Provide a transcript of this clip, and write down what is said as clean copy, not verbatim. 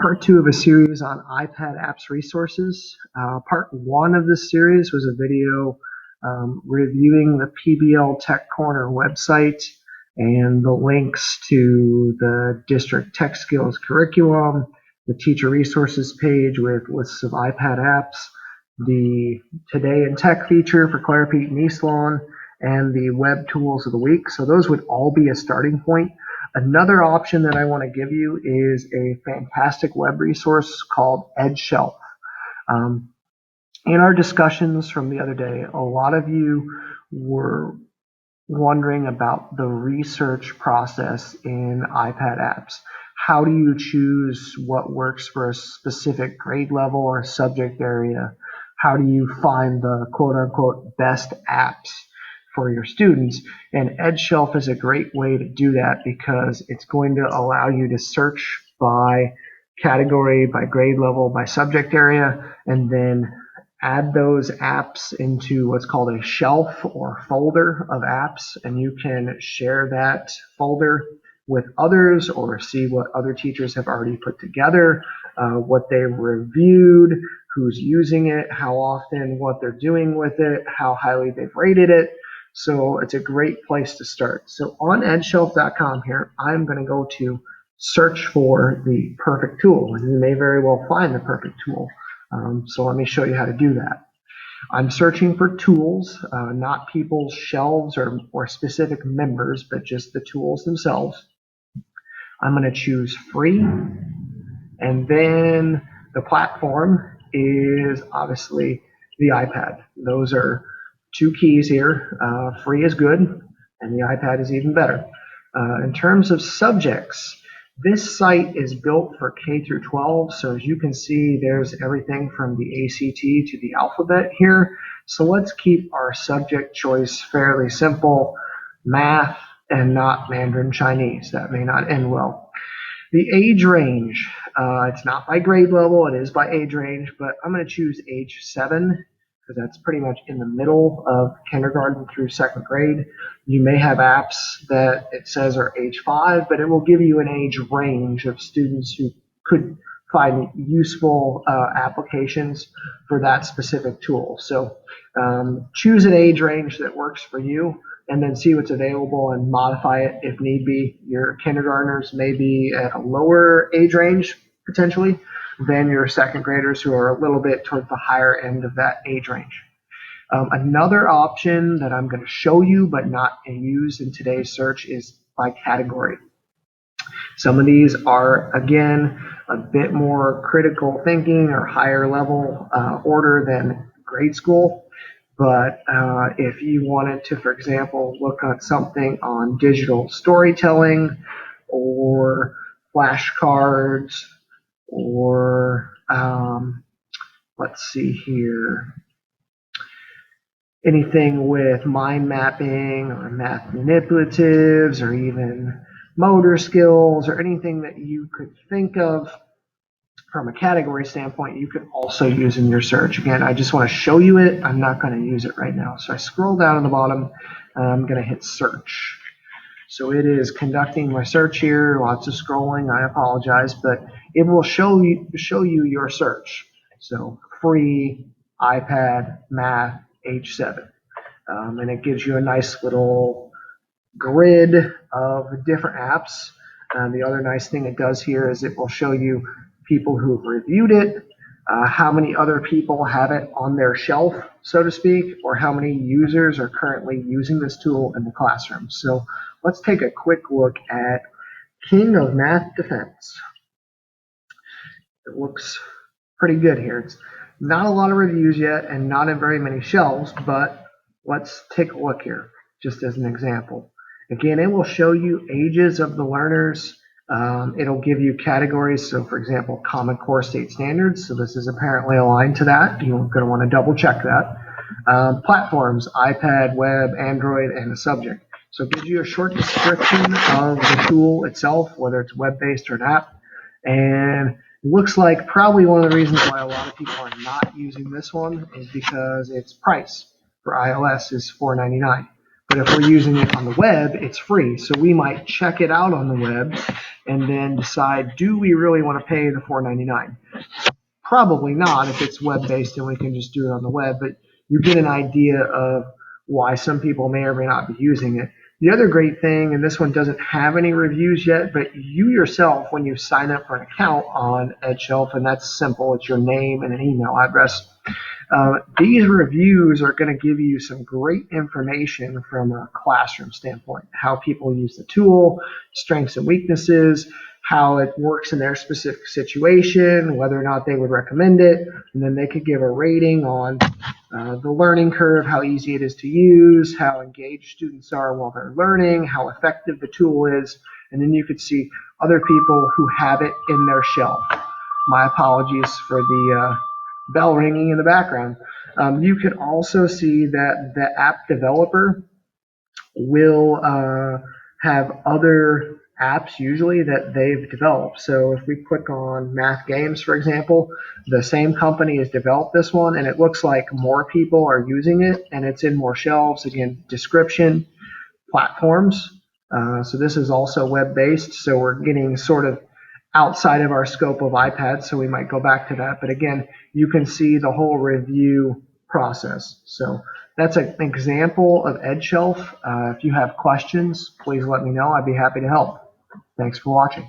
part two of a series on iPad apps resources. Part one of this series was a video reviewing the PBL Tech Corner website and the links to the district tech skills curriculum, the teacher resources page with lists of iPad apps, the Today in Tech feature for Clara Pete and East Lawn, and the web tools of the week. So those would all be a starting point. Another option that I want to give you is a fantastic web resource called Edshelf. Um, in our discussions from the other day, a lot of you were wondering about the research process in iPad apps. How do you choose what works for a specific grade level or subject area? How do you find the quote-unquote best apps for your students? And Edshelf is a great way to do that because it's going to allow you to search by category, by grade level, by subject area, and then add those apps into what's called a shelf or folder of apps, and you can share that folder with others or see what other teachers have already put together, what they've reviewed, who's using it, how often, what they're doing with it, how highly they've rated it. So it's a great place to start. So on edshelf.com here, I'm going to go to search for the perfect tool, and you may very well find the perfect tool. So let me show you how to do that. I'm searching for tools, not people's shelves or specific members, but just the tools themselves. I'm going to choose free, and then the platform is obviously the iPad. Those are two keys here. Free is good, and the iPad is even better. In terms of subjects, this site is built for K through 12, so as you can see, there's everything from the ACT to the alphabet here. So let's keep our subject choice fairly simple, math and not Mandarin Chinese. That may not end well. The age range, it's not by grade level, it is by age range, but I'm going to choose age 7 because that's pretty much in the middle of kindergarten through second grade. You may have apps that it says are age 5, but it will give you an age range of students who could find useful applications for that specific tool. So choose an age range that works for you, and then see what's available and modify it if need be. Your kindergartners may be at a lower age range potentially than your second graders who are a little bit towards the higher end of that age range. Another option that I'm going to show you but not use in today's search is by category. Some of these are, again, a bit more critical thinking or higher level order than grade school. But if you wanted to, for example, look at something on digital storytelling or flashcards or let's see here, anything with mind mapping or math manipulatives or even motor skills or anything that you could think of from a category standpoint, you could also use in your search. Again, I just want to show you it. I'm not going to use it right now. So I scroll down to the bottom. I'm going to hit search. So it is conducting my search here. Lots of scrolling. I apologize, but it will show you your search. So free, iPad, math, age 7. And it gives you a nice little grid of different apps. The other nice thing it does here is it will show you people who've reviewed it, how many other people have it on their shelf, so to speak, or how many users are currently using this tool in the classroom. So let's take a quick look at King of Math Defense. It looks pretty good here. It's not a lot of reviews yet and not in very many shelves, but let's take a look here just as an example. Again, it will show you ages of the learners. It'll give you categories. So for example, Common Core State Standards. So this is apparently aligned to that. You're going to want to double check that. Platforms, iPad, web, Android, and a subject. So it gives you a short description of the tool itself, whether it's web-based or an app. And it looks like probably one of the reasons why a lot of people are not using this one is because its price for iOS is $4.99. But if we're using it on the web, it's free. So we might check it out on the web and then decide, do we really want to pay the $4.99? Probably not if it's web-based and we can just do it on the web, but you get an idea of why some people may or may not be using it. The other great thing, and this one doesn't have any reviews yet, but you yourself, when you sign up for an account on Edshelf, and that's simple, it's your name and an email address, these reviews are going to give you some great information from a classroom standpoint, how people use the tool, strengths and weaknesses, how it works in their specific situation, whether or not they would recommend it, and then they could give a rating on the learning curve, how easy it is to use, how engaged students are while they're learning, how effective the tool is, and then you could see other people who have it in their shelf. My apologies for the bell ringing in the background. You could also see that the app developer will have other apps usually that they've developed. So if we click on Math Games, for example, the same company has developed this one, and it looks like more people are using it, and it's in more shelves. Again, description, platforms. So this is also web-based, so we're getting sort of outside of our scope of iPad, so we might go back to that. But again, you can see the whole review process. So that's an example of Edshelf. If you have questions, please let me know. I'd be happy to help. Thanks for watching.